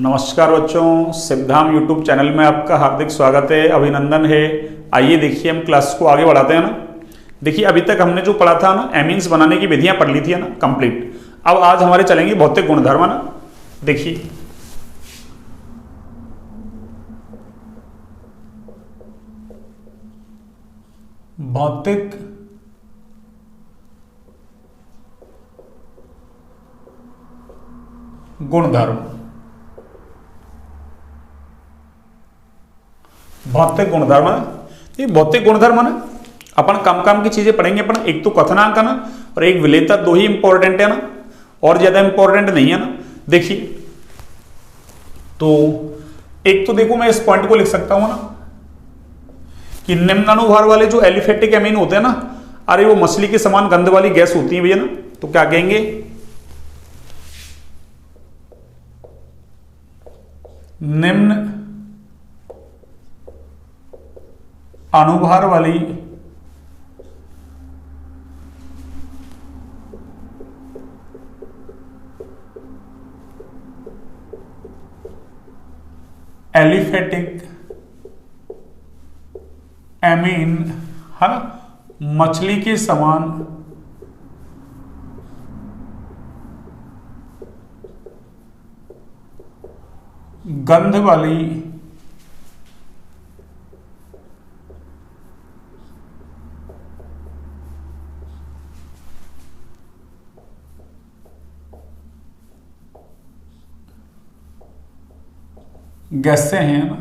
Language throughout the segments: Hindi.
नमस्कार बच्चों, सिद्धाम यूट्यूब चैनल में आपका हार्दिक स्वागत है, अभिनंदन है। आइए देखिए, हम क्लास को आगे बढ़ाते हैं ना। देखिए, अभी तक हमने जो पढ़ा था ना, एमीन्स बनाने की विधियां पढ़ ली थी ना, कंप्लीट। अब आज हमारे चलेंगे भौतिक गुणधर्म ना। देखिए, भौतिक गुणधर्म, भौतिक गुणधर्म। ये भौतिक गुणधर्म ना, अपन कम कम की चीजें पढ़ेंगे। अपन एक तो कथनांक है ना, और एक विलेयता, दो ही इंपॉर्टेंट है ना, और ज्यादा इंपॉर्टेंट नहीं है ना। देखिए, तो एक तो देखो, मैं इस पॉइंट को लिख सकता हूं ना कि निम्नानुभार वाले जो एलिफेटिक एमीन होते हैं ना, अरे वो मछली के समान गंध वाली गैस होती है भैया ना। तो क्या कहेंगे, निम्न अनुभार वाली एलिफेटिक एमीन है ना, मछली के समान गंध वाली गैसें हैं ना,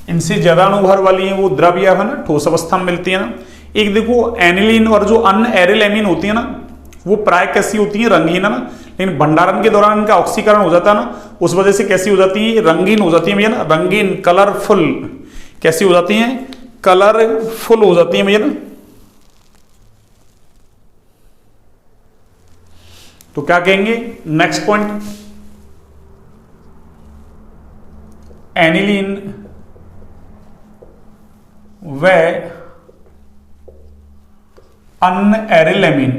इनसे ज्यादा अनुभार वाली हैं वो द्रव्य है ना, ठोस अवस्था में मिलती है ना। एक देखो, एनिलीन और जो अन्य एरिल एमीन होती है ना, वो प्राय कैसी होती है, रंगीन है ना। लेकिन भंडारण के दौरान इनका ऑक्सीकरण हो जाता है ना, उस वजह से कैसी हो जाती है, रंगीन हो जाती है भैया ना, रंगीन, कलरफुल। कैसी हो जाती है, कलरफुल हो जाती है भैया ना। तो क्या कहेंगे, नेक्स्ट पॉइंट, एनिलीन व अन्य एरिल एमीन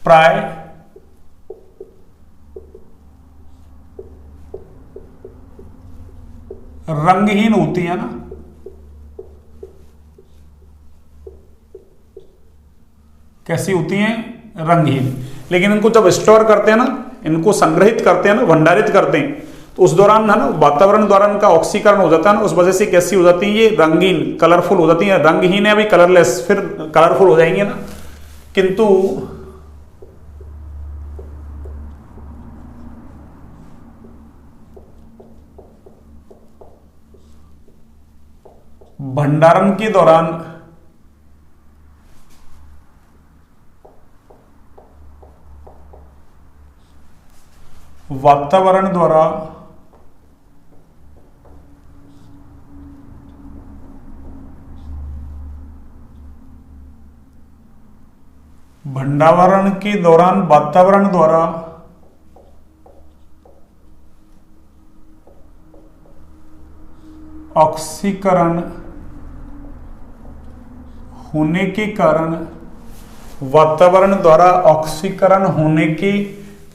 प्राय रंगहीन होती है ना। कैसी होती हैं, रंगहीन। लेकिन इनको जब स्टोर करते हैं ना, इनको संग्रहित करते हैं ना, भंडारित करते हैं, तो उस दौरान है ना, वातावरण द्वारा इनका ऑक्सीकरण हो जाता है ना, उस वजह से कैसी हो जाती है, ये रंगीन, कलरफुल हो जाती है। रंगहीन है अभी, कलरलेस, फिर कलरफुल हो जाएंगे ना। किंतु भंडारण के दौरान वातावरण द्वारा भंडारण के दौरान वातावरण द्वारा ऑक्सीकरण होने के कारण, वातावरण द्वारा ऑक्सीकरण होने के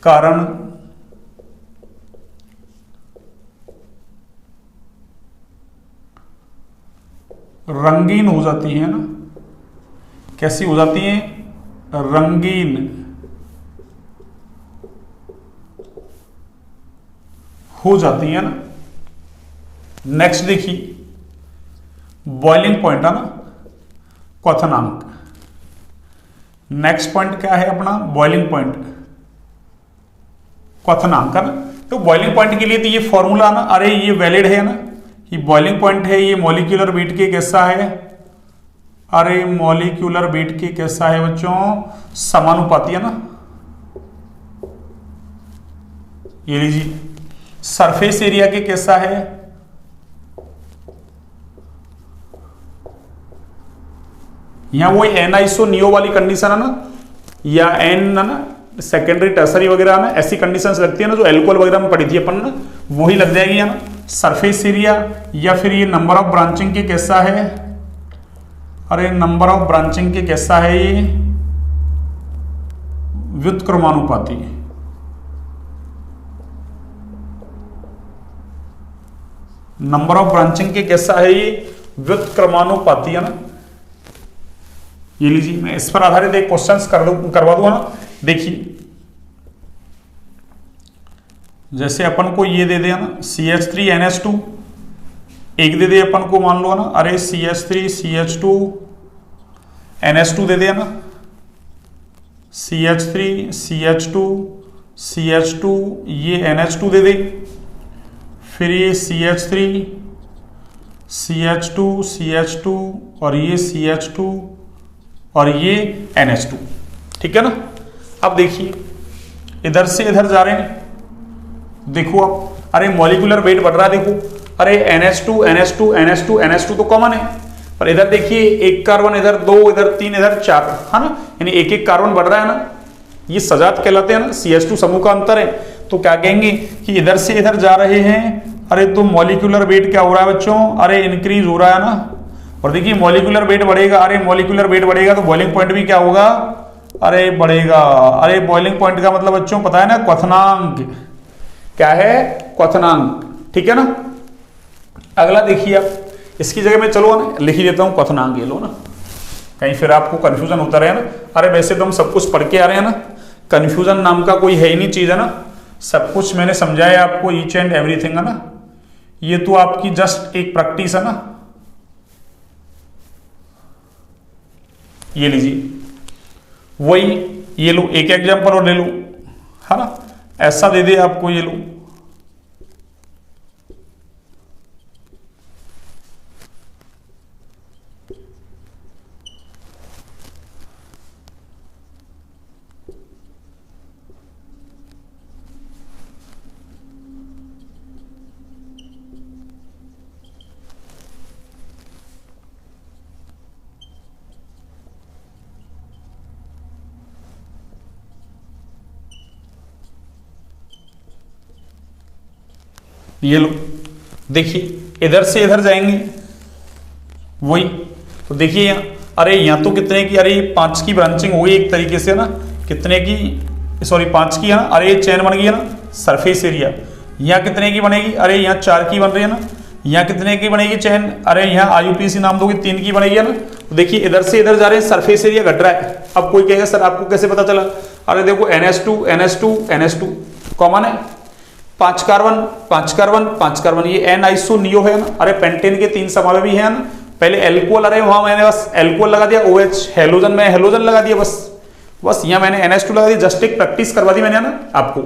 कारण रंगीन हो जाती है ना। कैसी हो जाती है, रंगीन हो जाती है ना। नेक्स्ट देखिए, बॉइलिंग पॉइंट है ना, क्वथनांक। नेक्स्ट पॉइंट क्या है अपना, बॉइलिंग पॉइंट, क्वथनांक है ना। तो बॉइलिंग पॉइंट के लिए तो ये फॉर्मूला ना, अरे ये वैलिड है ना, ये बॉइलिंग पॉइंट है, ये मॉलिक्यूलर वेट के कैसा है, अरे मॉलिक्यूलर वेट के कैसा है बच्चों, समानुपाती है ना। ये लीजिए, सरफेस एरिया के कैसा है, यहां वो एन आइसो नियो वाली कंडीशन है ना, या एन है ना, सेकेंडरी टर्सरी वगैरह ना, ऐसी कंडीशंस लगती है ना जो एल्कोहल वगैरह में पड़ी थी अपन ना, वही लग जाएगी है ना। सरफेस एरिया या फिर ये नंबर ऑफ ब्रांचिंग के कैसा है, अरे नंबर ऑफ ब्रांचिंग के कैसा है ये, व्युत्क्रमानुपाती। नंबर ऑफ ब्रांचिंग के कैसा है ये, व्युत्क्रमानुपाती है ना। ये लीजिए, मैं इस पर आधारित एक क्वेश्चन करवा दूंगा ना। देखिए जैसे अपन को ये दे दिया ना CH3NH2, एक दे दे अपन को, मान लो ना, अरे CH3CH2NH2 दे दिया ना, CH3CH2CH2 ये NH2 दे दे, फिर ये CH3CH2CH2 और ये CH2 और ये NH2, ठीक है ना। अब देखिए इधर से इधर जा रहे हैं, देखो आप, अरे मॉलिक्यूलर वेट बढ़ रहा है, देखो, अरे NH2 तो कॉमन है, पर इधर देखिए एक कार्बन, इधर 2, इधर 3, इधर 4, है ना, यानी एक एक कार्बन बढ़ रहा है ना, ये सजात कहलाते हैं ना, CH2 समूह का अंतर है। तो क्या कहेंगे कि इधर से इधर जा रहे हैं, अरे तो मॉलिक्यूलर वेट क्या हो रहा है बच्चों, अरे इंक्रीज हो रहा है ना। और देखिए मॉलिक्यूलर वेट बढ़ेगा, अरे मॉलिक्यूलर वेट बढ़ेगा तो बॉइलिंग पॉइंट भी क्या होगा, अरे बढ़ेगा। अरे बॉइलिंग पॉइंट का मतलब बच्चों पता है ना, क्वथनांक, क्या है, क्वथनांक, ठीक है ना। अगला देखिए आप, इसकी जगह में चलो ना लिख ही देता हूं क्वथनांक, ये लो ना, कहीं फिर आपको कंफ्यूजन होता रहे ना। अरे वैसे तो हम सब कुछ पढ़ के आ रहे हैं ना, कंफ्यूजन नाम का कोई है ही नहीं चीज, है ना, सब कुछ मैंने समझाया आपको, ईच एंड एवरीथिंग, है ना। ये तो आपकी जस्ट एक प्रैक्टिस है ना। ये लीजिए वही, ये लो एक एग्जांपल और ले लो, है ना, ऐसा दे दे आपको, ये लो, ये लो, देखिए इधर से इधर जाएंगे, वही तो देखिए यहाँ, अरे यहाँ तो कितने की, अरे 5 की ब्रांचिंग हुई एक तरीके से ना, कितने की, सॉरी 5 की है ना, अरे ये चेन बन गई है ना, सरफेस एरिया। यहाँ कितने की बनेगी, अरे यहाँ 4 की बन रही है ना, यहाँ कितने की बनेगी चेन, अरे यहाँ IUPAC नाम दोगे 3 की बनेगी, है ना। तो देखिए इधर से इधर जा रहे हैं, सरफेस एरिया घट रहा है। अब कोई कहेगा सर आपको कैसे पता चला, अरे देखो NH2 कॉमन है, 5 कार्बन 5 कार्बन 5 कार्बन, ये N आइसोनियो है ना, अरे पेंटेन के 3 समावेशी भी है ना, पहले एल्कोहल, अरे वहां मैंने बस एल्कोहल लगा दिया, OH हेलोजन में हेलोजन लगा दिया, बस यहाँ मैंने NH2 लगा दिया, जस्ट एक प्रैक्टिस करवा दी मैंने ना आपको।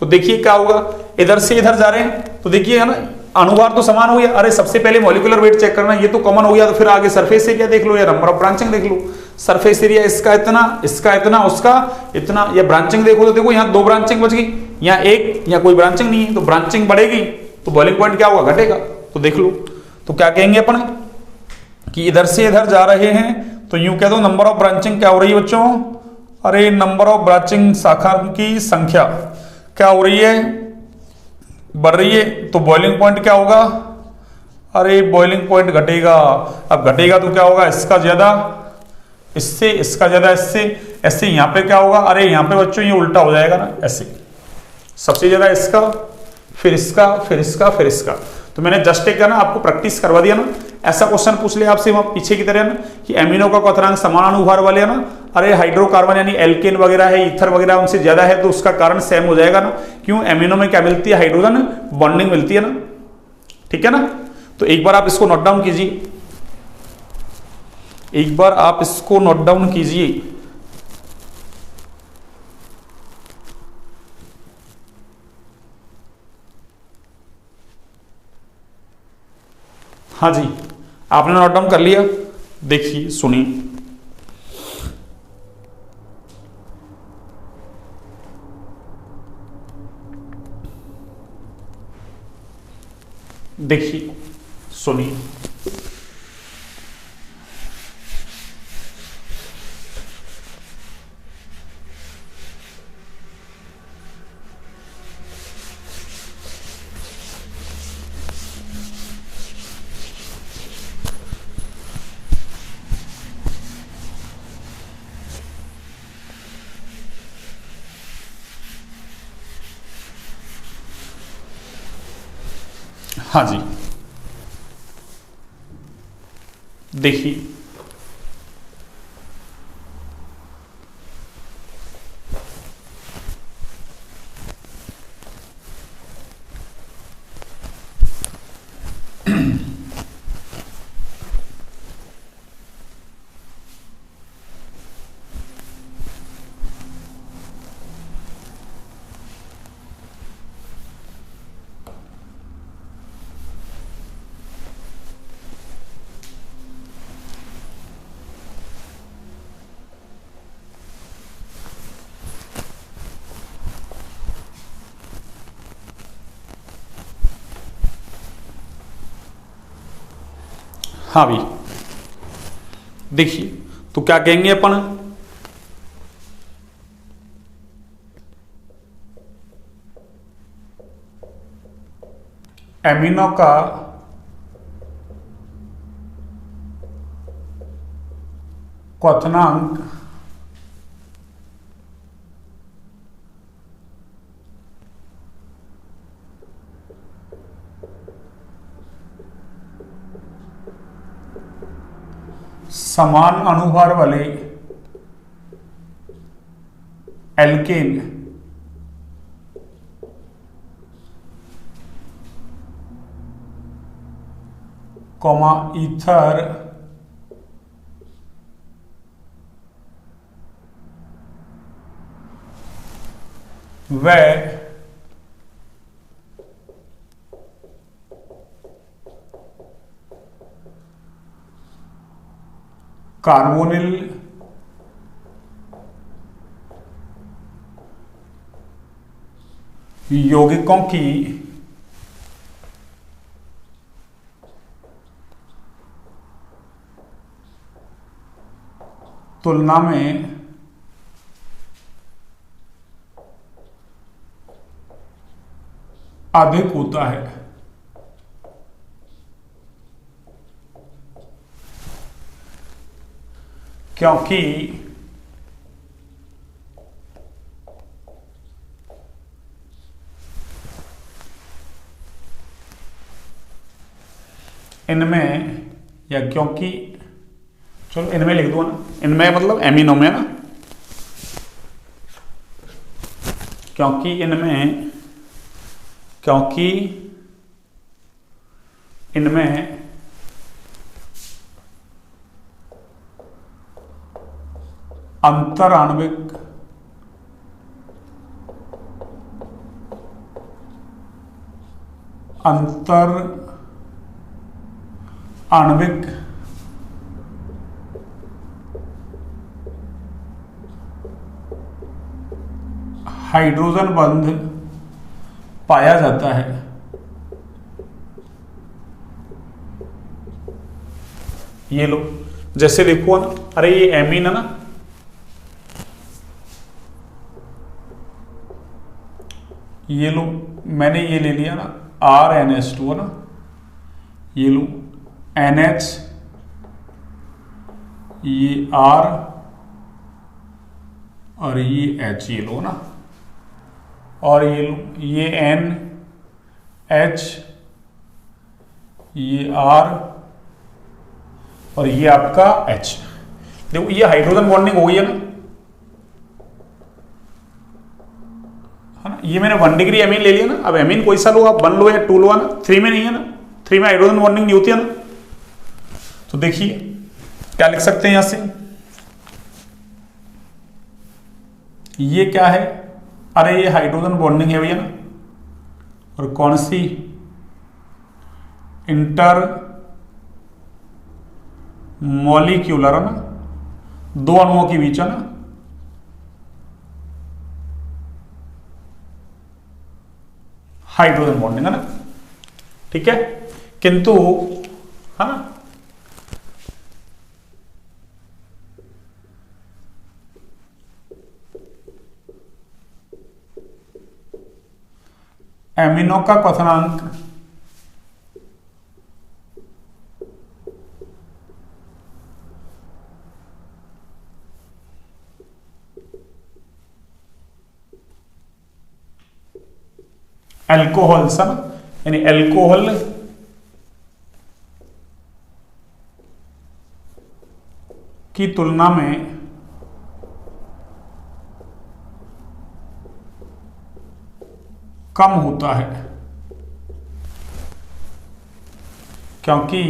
तो देखिए क्या होगा, इधर से इधर जा रहे हैं, तो देखिए है ना, अनुभार तो समान हो गया, अरे सबसे पहले मॉलिक्यूलर वेट चेक करना, ये तो कॉमन हो गया, तो फिर आगे सरफेस एरिया देख लो या नंबर ऑफ ब्रांचिंग देख लो। सरफेस एरिया इसका इतना, इसका इतना, उसका इतना, या ब्रांचिंग देखो तो देखो यहाँ 2 ब्रांचिंग बच गई, यहाँ 1, यहाँ कोई ब्रांचिंग नहीं है, तो ब्रांचिंग बढ़ेगी तो बॉइलिंग पॉइंट क्या होगा, घटेगा। तो देख लो, तो क्या कहेंगे अपन कि इधर से इधर जा रहे हैं, तो यूं कह दो नंबर ऑफ ब्रांचिंग क्या हो रही है बच्चों, अरे नंबर ऑफ ब्रांचिंग शाखा की संख्या क्या हो रही है, बढ़ रही है, तो बॉइलिंग पॉइंट क्या होगा, अरे बॉइलिंग पॉइंट घटेगा। अब घटेगा तो क्या होगा, इसका ज्यादा इससे, इसका ज्यादा इससे, ऐसे यहाँ पे क्या होगा, अरे यहाँ पे बच्चों ये उल्टा हो जाएगा ना, ऐसे सबसे ज्यादा इसका, फिर इसका, फिर इसका, फिर इसका। तो मैंने जस्ट एक ना आपको प्रैक्टिस करवा दिया ना, ऐसा क्वेश्चन पूछ लिया आपसे वहां पीछे की तरह ना कि एमिनो का क्वथनांक समानानुभार वाले है ना, अरे हाइड्रोकार्बन यानी एल्केन वगैरह है, ईथर वगैरह उनसे ज्यादा है, तो उसका कारण सेम हो जाएगा ना, क्यों, एमिनो में क्या मिलती है, हाइड्रोजन बॉन्डिंग मिलती है ना, ठीक है ना। तो एक बार आप इसको नोट डाउन कीजिए, एक बार आप इसको नोट डाउन कीजिए। हाँ जी, आपने नोट डाउन कर लिया, देखिए सुनिए, देखिए सुनिए, हाँ जी, देखिए हाँ भी, देखिए तो क्या कहेंगे अपन, एमिनो का क्वथनांक समान अणुभार वाले एल्केन कॉमा ईथर व कार्बोनिल यौगिकों की तुलना में अधिक होता है। क्योंकि इनमें, या क्योंकि, चलो इनमें लिख दो ना, इनमें मतलब एमिनो में ना, क्योंकि इनमें, क्योंकि इनमें अंतर आणविक हाइड्रोजन बंध पाया जाता है। ये लो, जैसे देखो ना, अरे ये एमीन है ना, ये लो, मैंने ये ले लिया ना RnH2 है ना, ये लो NH, ये R और ये H, ये लो ना, और ये लो, ये NH, ये R और ये आपका H। देखो ये हाइड्रोजन बॉन्डिंग हो गई है ना, है ना, ये मैंने 1 डिग्री एमीन ले लिया ना। अब एमीन कोई सा लो आप, 1 लो या 2 लो, है ना, 3 में नहीं है ना, 3 में हाइड्रोजन बॉन्डिंग नहीं होती है ना। तो देखिए क्या लिख सकते हैं यहां से, ये क्या है, अरे ये हाइड्रोजन बॉन्डिंग है भैया ना, और कौन सी, इंटर मॉलिक्यूलर है ना, 2 अणुओं के बीच है ना, हाइड्रोजन बॉन्डिंग है ना, ठीक है। किंतु है ना, एमिनो का क्वथनांक अल्कोहल, सब यानी अल्कोहल की तुलना में कम होता है, क्योंकि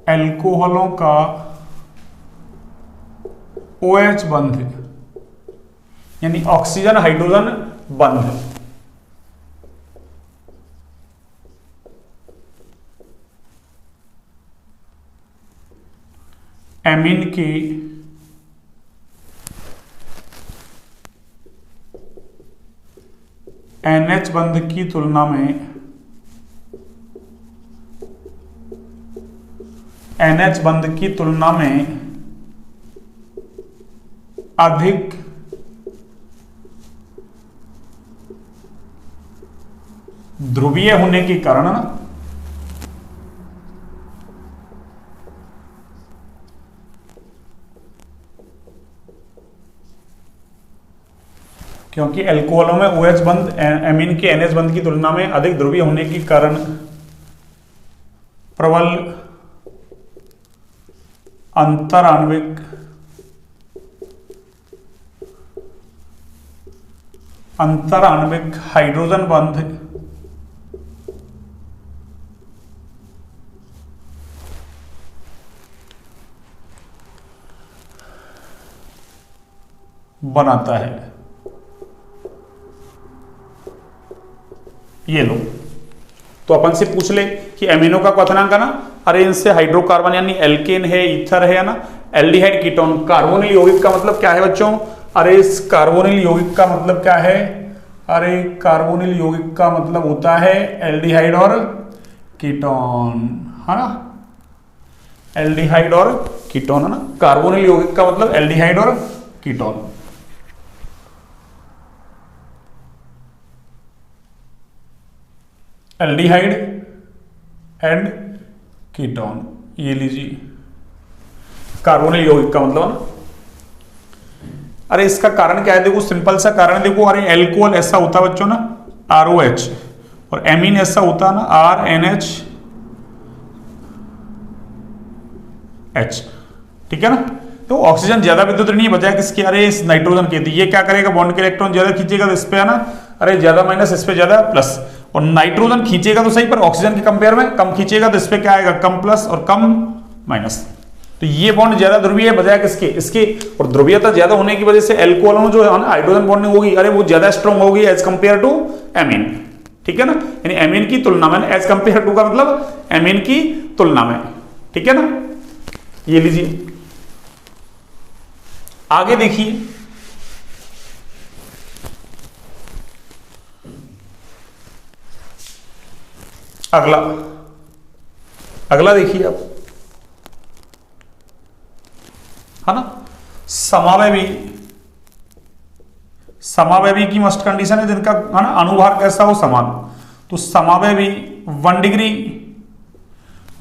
एल्कोहलों का OH बंध यानी ऑक्सीजन हाइड्रोजन बंध एमीन के NH बंध की तुलना में NH बंध की तुलना में अधिक ध्रुवीय होने के कारण क्योंकि एल्कोहलों में OH बंध एमीन के NH बंध की तुलना में अधिक ध्रुवीय होने के कारण प्रबल अंतराण्विक हाइड्रोजन बंध बनाता है। ये लो, तो अपन से पूछ ले कि एमिनो का क्वथनांक है ना, अरे इनसे हाइड्रोकार्बन यानी एल्केन है, ईथर है ना, एल्डिहाइड कीटोन, कार्बोनिल यौगिक का मतलब क्या है बच्चों? अरे इस कार्बोनिल यौगिक का मतलब क्या है? अरे कार्बोनिल यौगिक का मतलब होता है एल्डिहाइड और कीटोन, है ना, एल्डिहाइड और कीटोन, है ना। कार्बोनिल यौगिक का मतलब एल्डिहाइड और कीटोन। एल्डिहाइड एंड कीटोन, ये लीजिए कार्बोनिल यौगिक का मतलब ना। अरे इसका कारण क्या है? देखो सिंपल सा कारण देखो, अरे एल्कोहल ऐसा होता है बच्चों ना ROH, और एमीन ऐसा होता है ना RNH, ठीक है ना। तो ऑक्सीजन ज्यादा विद्युत नहीं बजाय किसके? अरे इस नाइट्रोजन के। ये क्या करेगा? बॉन्ड के इलेक्ट्रॉन ज्यादा खींचेगा तो इस पे है ना, अरे ज्यादा माइनस, इस पे ज्यादा प्लस, और नाइट्रोजन खींचेगा तो सही, पर ऑक्सीजन के कंपेयर में कम खींचेगा तो इस पे क्या आएगा? कम प्लस और कम माइनस। तो ये बॉन्ड ज्यादा ध्रुवीय है बजाय किसके? इसके। और ध्रुवीयता ज्यादा होने की वजह से एल्कोहल में जो है ना हाइड्रोजन बॉन्डिंग होगी, अरे वो ज्यादा स्ट्रॉन्ग होगी एज कंपेयर टू एमीन, ठीक है ना। यानी एमीन की तुलना में, एज कंपेयर टू का मतलब एमीन की तुलना में, ठीक है ना। ये लीजिए आगे देखिए, अगला देखिए आप, है ना। समावयवी की मस्ट कंडीशन है जिनका है ना अनुभार कैसा हो? समान। तो समावयवी 1 डिग्री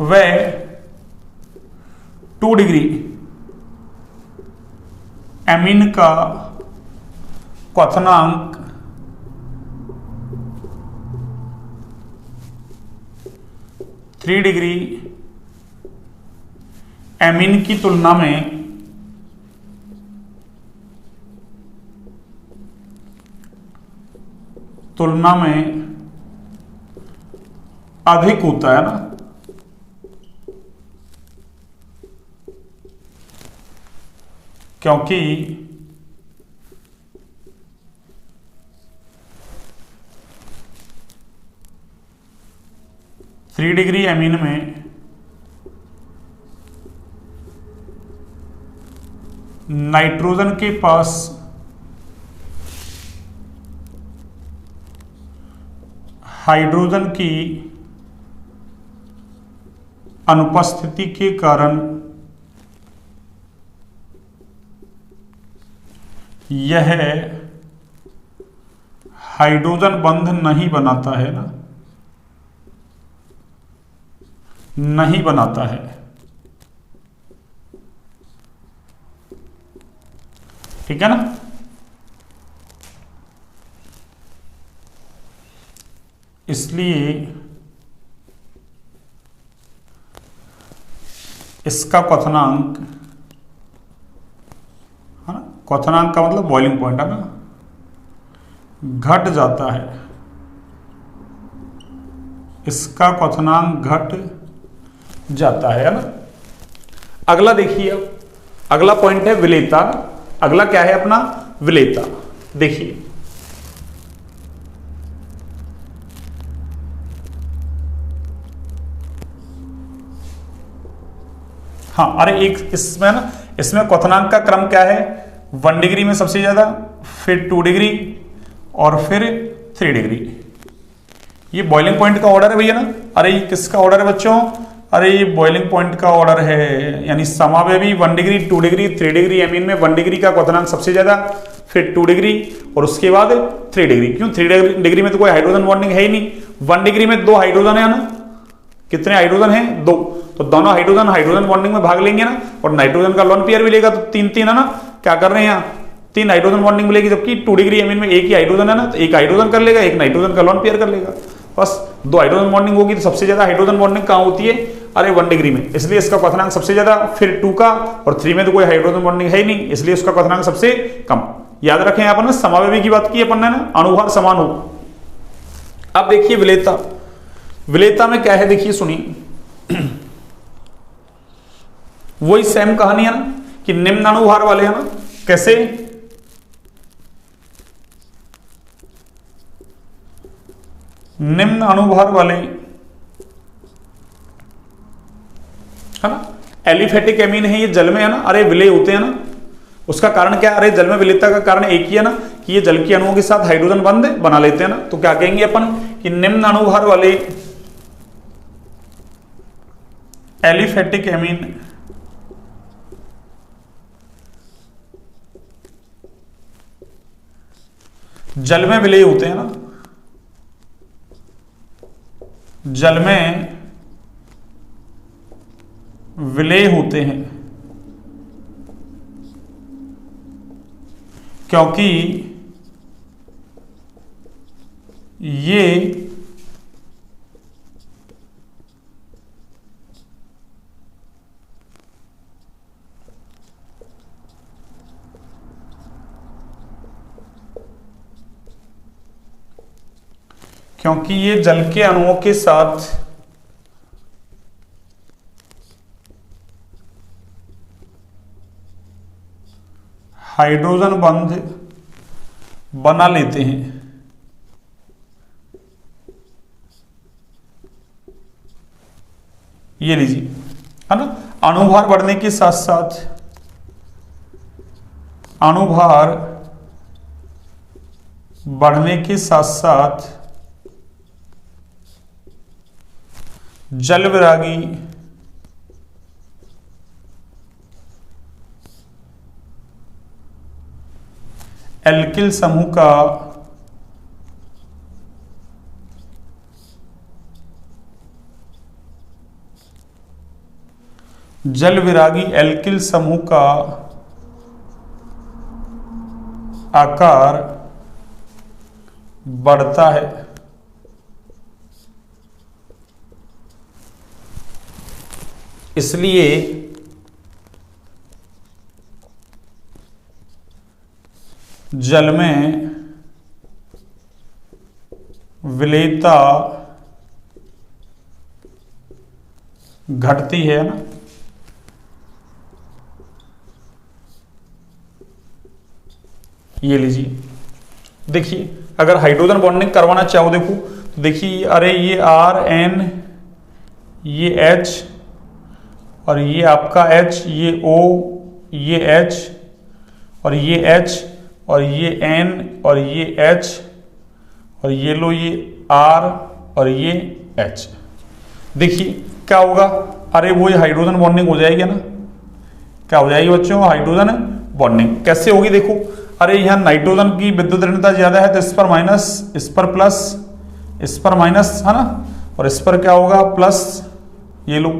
व 2 डिग्री एमीन का क्वथनांक थ्री डिग्री एमीन की तुलना में अधिक होता है ना, क्योंकि थ्री डिग्री एमीन में नाइट्रोजन के पास हाइड्रोजन की अनुपस्थिति के कारण यह हाइड्रोजन बंध नहीं बनाता है ना, नहीं बनाता है। ठीक है ना। इसलिए इसका क्वथनांक है ना, क्वथनांक का मतलब बॉइलिंग पॉइंट है ना, घट जाता है। इसका क्वथनांक घट जाता है ना। अगला देखिए, अब अगला पॉइंट है विलेयता। अगला क्या है अपना? विलेयता। देखिए हाँ, अरे एक इसमें ना, इसमें क्वथनांक का क्रम क्या है? 1 डिग्री में सबसे ज्यादा, फिर 2 डिग्री और फिर 3 डिग्री। ये बॉइलिंग पॉइंट का ऑर्डर है भैया ना। अरे ये किसका ऑर्डर है बच्चों? अरे ये बॉइलिंग पॉइंट का ऑर्डर है, यानी समावेवी 1 डिग्री, 2 डिग्री, 3 डिग्री। एमीन में 1 डिग्री का क्वथनांक सबसे ज्यादा, फिर 2 डिग्री और उसके बाद 3 डिग्री। क्यों? 3 डिग्री में तो कोई हाइड्रोजन बॉन्डिंग है ही नहीं। 1 डिग्री में 2 हाइड्रोजन है ना। कितने हाइड्रोजन है? 2। तो दोनों हाइड्रोजन बॉन्डिंग में भाग लेंगे ना, और नाइट्रोजन का लोन पेयर मिलेगा, तो 3 है ना। क्या कर रहे हैं यहाँ? 3 हाइड्रोजन बॉन्डिंग मिलेगी, जबकि 2 डिग्री एमीन में एक ही हाइड्रोजन है ना, तो एक हाइड्रोजन कर लेगा, एक नाइट्रोजन का लोन पेयर कर लेगा। बस 2 हाइड्रोजन बॉन्डिंग होगी। तो सबसे ज्यादा हाइड्रोजन बॉन्डिंग कहाँ होती है? अरे 1 डिग्री में, इसलिए इसका क्वथनांक सबसे ज्यादा, फिर 2 का, और 3 में तो कोई हाइड्रोजन बॉन्डिंग है ही नहीं, इसलिए उसका क्वथनांक सबसे कम। याद रखें, यहाँ पर ना समावेवी की बात की अपन ने ना, अणुभार समान हो। अब देखिए विलेयता। विलेयता में क्या है देखिए, सुनिए। वही सेम कहानी है ना, कि निम्न अणुभार वाले है ना। कैसे? निम्न अणुभार वाले है ना, एलिफेटिक एमीन है, ये जल में है ना। अरे विलय होते हैं ना, उसका कारण क्या है? अरे जल में विलेयता का कारण एक ही है ना, कि ये जल के अणुओं के साथ हाइड्रोजन बंध बना लेते हैं ना। तो क्या कहेंगे अपन कि निम्न अणुभार वाले एलिफेटिक एमीन जल में विलय होते हैं ना, जल में विलय होते हैं, क्योंकि ये जल के अणुओं के साथ हाइड्रोजन बंध बना लेते हैं। ये लीजिए, है ना। अणुभार बढ़ने के साथ साथ, अणुभार बढ़ने के साथ साथ जल विरागी एल्किल समूह का जल विरागी एल्किल समूह का आकार बढ़ता है। इसलिए जल में विलेयता घटती है ना। ये लीजिए, देखिए अगर हाइड्रोजन बॉन्डिंग करवाना चाहो, देखो तो देखिए, अरे ये R N, ये H और ये आपका H, ये O, ये H और ये H और ये N और ये H और ये लो ये R और ये H। देखिए क्या होगा, अरे वो ये हाइड्रोजन बॉन्डिंग हो जाएगी ना। क्या हो जाएगी बच्चों? Hydrogen bonding. कैसे होगी? देखो, अरे यहाँ नाइट्रोजन की विद्युत ऋणता ज्यादा है, तो इस पर माइनस, इस पर प्लस, इस पर माइनस, है ना। और इस पर क्या होगा? प्लस। ये लो,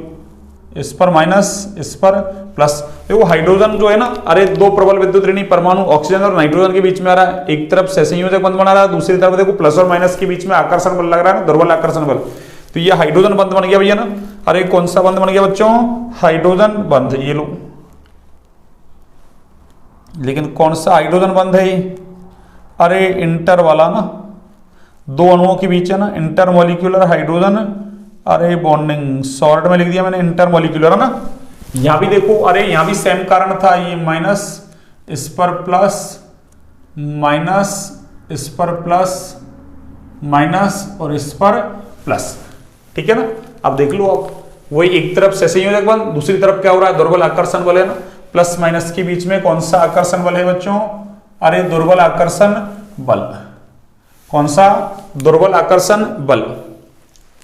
इस पर माइनस, इस पर प्लस। देखो हाइड्रोजन जो है ना, अरे दो प्रबल विद्युत ऋणी परमाणु ऑक्सीजन और नाइट्रोजन के बीच में आ रहा है, एक तरफ सहसंयोजक बंध बना रहा है, दूसरी तरफ देखो प्लस और माइनस के बीच में आकर्षण बल लग रहा है ना, दुर्बल आकर्षण बल। तो ये हाइड्रोजन बंध बन गया भैया ना। अरे कौन सा बंध बन गया बच्चों? हाइड्रोजन बंध। ये लो, लेकिन कौन सा हाइड्रोजन बंध है ये? अरे इंटर वाला ना, दो अणुओं के बीच है ना, इंटरमोलिक्यूलर हाइड्रोजन अरे बॉन्डिंग, शॉर्ट में लिख दिया मैंने इंटरमोलिक्यूलर है ना। यहां भी देखो, अरे यहां भी सेम कारण था, ये माइनस इस पर प्लस, माइनस इस पर प्लस, माइनस और इस पर प्लस, ठीक है ना। अब देख लो, अब वही एक तरफ सहसंयोजक बल, दूसरी तरफ क्या हो रहा है? दुर्बल आकर्षण बल है ना। प्लस माइनस के बीच में कौन सा आकर्षण बल है बच्चों? अरे दुर्बल आकर्षण बल। कौन सा? दुर्बल आकर्षण बल,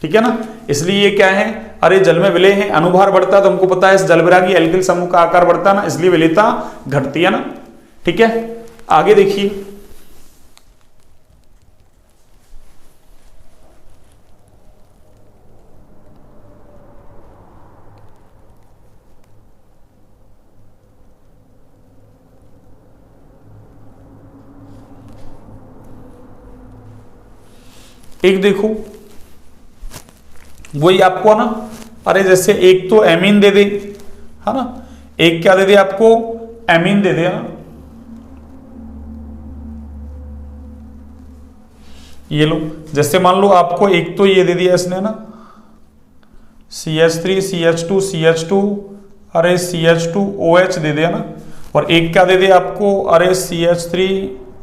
ठीक है ना। इसलिए ये क्या है? अरे जल में विलय है, अनुभार बढ़ता है, तो हमको पता है इस जलविरागी एल्किल समूह का आकार बढ़ता है ना, इसलिए विलेयता घटती है ना, ठीक है। आगे देखिए, एक देखो वही आपको ना, अरे जैसे एक तो एमीन दे दे, है ना, एक क्या दे दे आपको? एमीन दे दे ना। ये लो, जैसे मान लो आपको एक तो ये दे दिया इसने ना, CH3 CH2 CH2 अरे CH2OH दे दिया ना, और एक क्या दे दे आपको? अरे CH3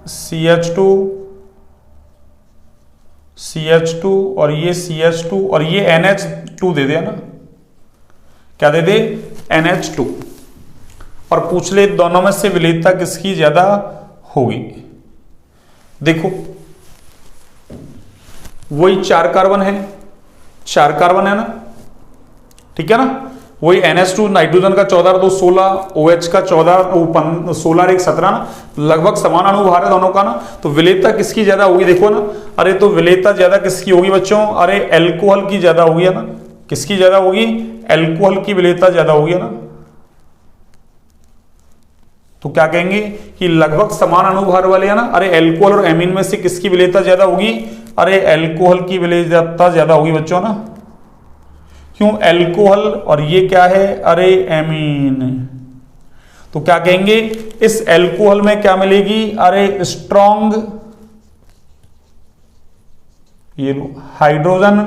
CH2 CH2 और ये CH2 और ये NH2 दे दिया ना। क्या दे दे? NH2। और पूछ ले दोनों में से विलेयता किसकी ज्यादा होगी? देखो वही 4 कार्बन है, 4 कार्बन है ना, ठीक है ना। वही NH2 नाइट्रोजन का 14 और 2 16, OH का 14 16 और 1 17 ना, लगभग समान अणुभार है दोनों का ना। तो विलेयता किसकी ज्यादा होगी? देखो ना, अरे तो विलेयता ज्यादा किसकी होगी बच्चों? अरे एल्कोहल की ज्यादा होगी है ना। किसकी ज्यादा होगी? एल्कोहल की विलेयता ज्यादा होगी ना। तो क्या कहेंगे कि लगभग समान अणुभार वाले है ना। अरे एल्कोहल और एमीन में से किसकी विलेयता ज्यादा होगी? अरे एल्कोहल की विलेयता ज्यादा होगी बच्चों ना। क्यों? एल्कोहल और ये क्या है? अरे एमीन। तो क्या कहेंगे? इस एल्कोहल में क्या मिलेगी? अरे स्ट्रॉन्ग, ये लो, हाइड्रोजन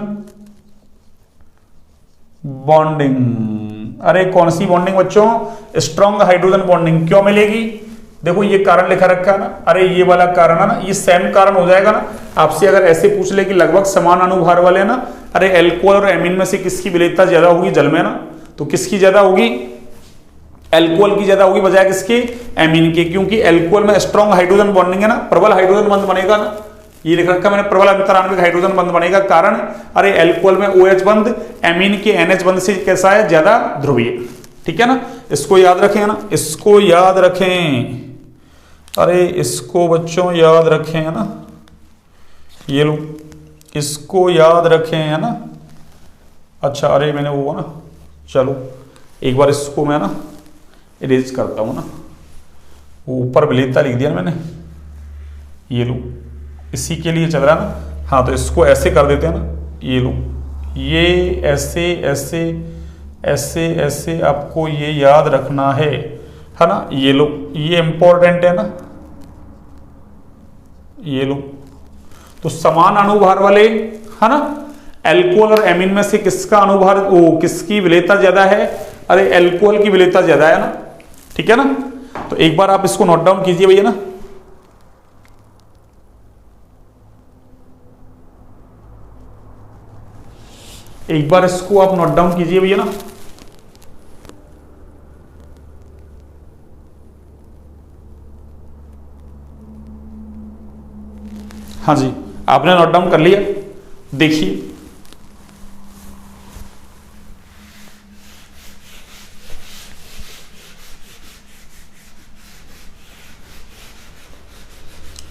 बॉन्डिंग। अरे कौन सी बॉन्डिंग बच्चों? Strong hydrogen bonding. क्यों मिलेगी? देखो ये कारण लिखा रखा है ना, अरे ये वाला कारण है ना, ये सेम कारण हो जाएगा ना। आपसे अगर ऐसे पूछ ले कि लगभग समान अणुभार वाले ना, अरे एल्कोहल और एमीन में से किसकी विलेयता ज्यादा होगी जल में ना, तो किसकी ज्यादा होगी? एल्कोहल की ज्यादा होगी बजाय किसके? एमीन के। क्योंकि एल्कोहल में स्ट्रॉन्ग हाइड्रोजन बॉन्डिंग है ना, प्रबल हाइड्रोजन बंध बनेगा ना। ये लिख रखा मैंने, प्रबल अंतराण्विक हाइड्रोजन बंध बनेगा। कारण अरे एल्कोहल में OH बंध, एमीन के NH बंध से कैसा है? ज्यादा ध्रुवीय, ठीक है ना। इसको याद रखें ना, इसको याद रखें। अरे इसको बच्चों याद रखें है ना, ये लो, इसको याद रखें है ना। अच्छा अरे मैंने वो ना, चलो एक बार इसको मैं ना इरेज करता हूँ ना, ऊपर विलेयता लिख दिया मैंने, ये लो, इसी के लिए चल रहा है ना। हाँ तो इसको ऐसे कर देते हैं ना, ये लो, ये ऐसे ऐसे ऐसे ऐसे आपको ये याद रखना है ना। ये लो, ये इंपॉर्टेंट है ना, ये लो। तो समान अणुभार वाले है ना, एल्कोहल और एमीन में से किसका अणुभार, किसकी विलेयता ज्यादा है? अरे एल्कोहल की विलेयता ज्यादा है ना, ठीक है ना। तो एक बार आप इसको नोट डाउन कीजिए भैया ना। एक बार इसको आप नोट डाउन कीजिए भैया ना। हाँ जी, आपने नोट डाउन कर लिया। देखिए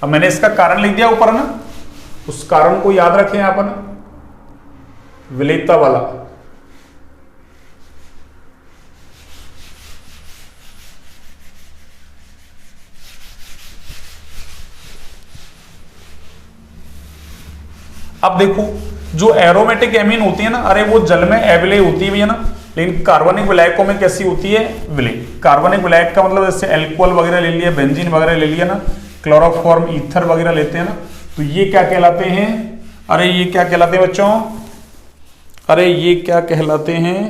अब मैंने इसका कारण लिख दिया ऊपर ना, उस कारण को याद रखें आप ना, विलेयता वाला। अब देखो जो एरोमेटिक एमीन होती है ना, अरे वो जल में एविलेय होती है भैया ना, लेकिन कार्बनिक विलायकों में कैसी होती है, विलेय। कार्बनिक विलायक का मतलब जैसे एल्कोहल वगैरह ले लिया, बेंजीन वगैरह ले लिया ना, क्लोरोफॉर्म ईथर वगैरह लेते हैं ना, तो ये क्या कहलाते हैं, अरे ये क्या कहलाते हैं बच्चों, अरे ये क्या कहलाते हैं,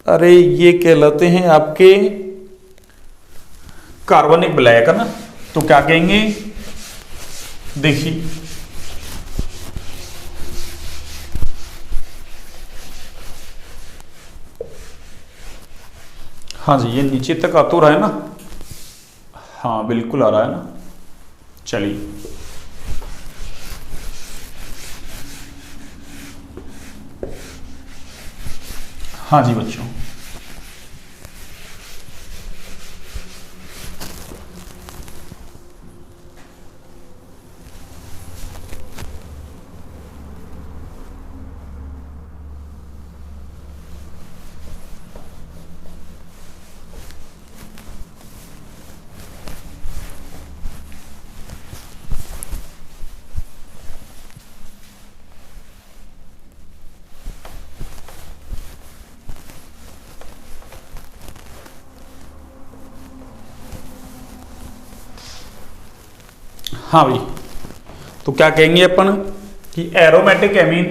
अरे ये कहलाते हैं आपके कार्बनिक विलायक है ना। तो क्या कहेंगे, देखिए हाँ जी, ये नीचे तक आ तो रहा है ना, हाँ बिल्कुल आ रहा है ना। चलिए हाँ जी बच्चों, हाँ भाई, तो क्या कहेंगे अपन कि एरोमेटिक एमीन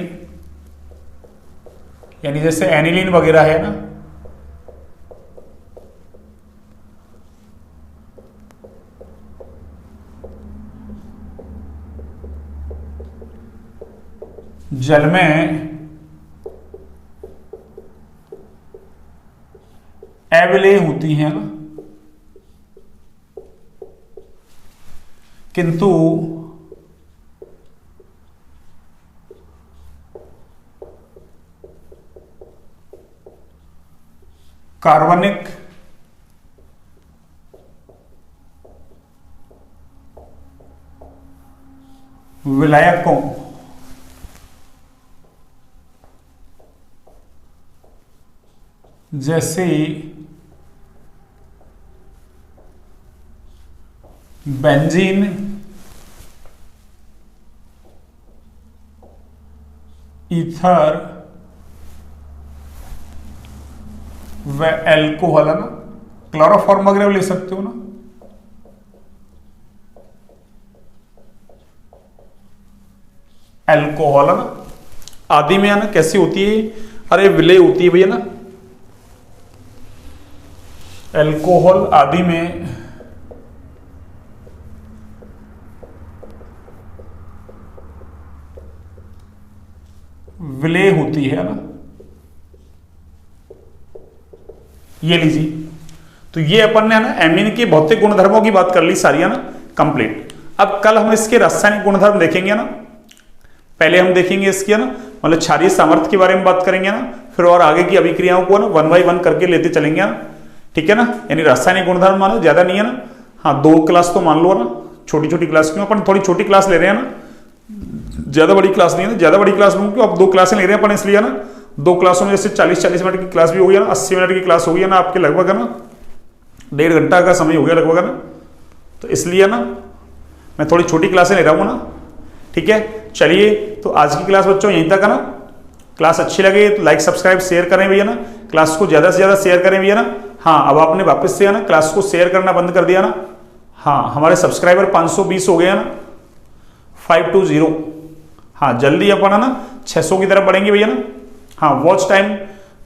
यानी जैसे एनिलीन वगैरह है ना, जल में एविलेय होती है ना, किंतु कार्बनिक विलायकों जैसे बेंजीन, ईथर व एल्कोहल है ना, क्लोरोफॉर्म वगैरह ले सकते हो ना, एल्कोहल है ना, आदि में है ना कैसी होती है, अरे विलेय होती है भैया ना, एल्कोहल आदि में विलेय होती है ना, ये लीजिए। तो ये अपन ने ना एमीन के भौतिक गुणधर्मों की बात कर ली सारी है ना, कंप्लीट। अब कल हम इसके रासायनिक गुणधर्म देखेंगे ना, पहले हम देखेंगे इसकी ना मतलब क्षारीय सामर्थ्य के बारे में बात करेंगे ना, फिर और आगे की अभिक्रियाओं को ना 1 बाय 1 करके लेते चलेंगे ना, ठीक है ना। यानी रासायनिक गुणधर्म मानो ज्यादा नहीं है ना, हाँ 2 क्लास तो मान लो ना, छोटी छोटी क्लास क्यों, अपन थोड़ी छोटी क्लास ले रहे हैं ना, ज्यादा बड़ी क्लास नहीं है ना, ज्यादा बड़ी क्लास लूंगी क्यों, अब 2 क्लासें ले रहे हैं अपन इसलिए ना, 2 क्लासों में जैसे 40-40 मिनट की क्लास भी हो गई ना, 80 मिनट की क्लास हो गई ना आपके लगभग है ना, 1.5 घंटा का समय हो गया लगभग है ना, तो इसलिए ना मैं थोड़ी छोटी क्लासें ले रहा हूँ ना, ठीक है। चलिए तो आज की क्लास बच्चों यहीं तक है ना, क्लास अच्छी लगे तो लाइक सब्सक्राइब शेयर करें भैया ना, क्लास को ज्यादा से ज्यादा शेयर करें भैया ना। हाँ अब आपने वापस से है ना क्लास को शेयर करना बंद कर दिया ना, हाँ हमारे सब्सक्राइबर 520 हो गए हैं ना, 520, हाँ जल्दी अपन है ना 600 की तरफ बढ़ेंगे भैया ना। हाँ वॉच टाइम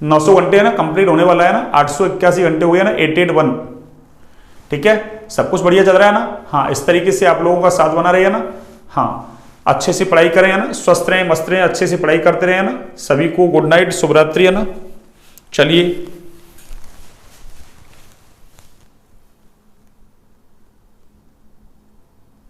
900 घंटे है ना कंप्लीट होने वाला है ना, 881 घंटे हो गए ना, 881, ठीक है। सब कुछ बढ़िया चल रहा है ना, हाँ इस तरीके से आप लोगों का साथ बना रहे ना, हाँ अच्छे से पढ़ाई करें है ना, स्वस्थ रहें मस्त रहें, अच्छे से पढ़ाई करते रहे ना। सभी को गुड नाइट, शुभ रात्रि है ना। चलिए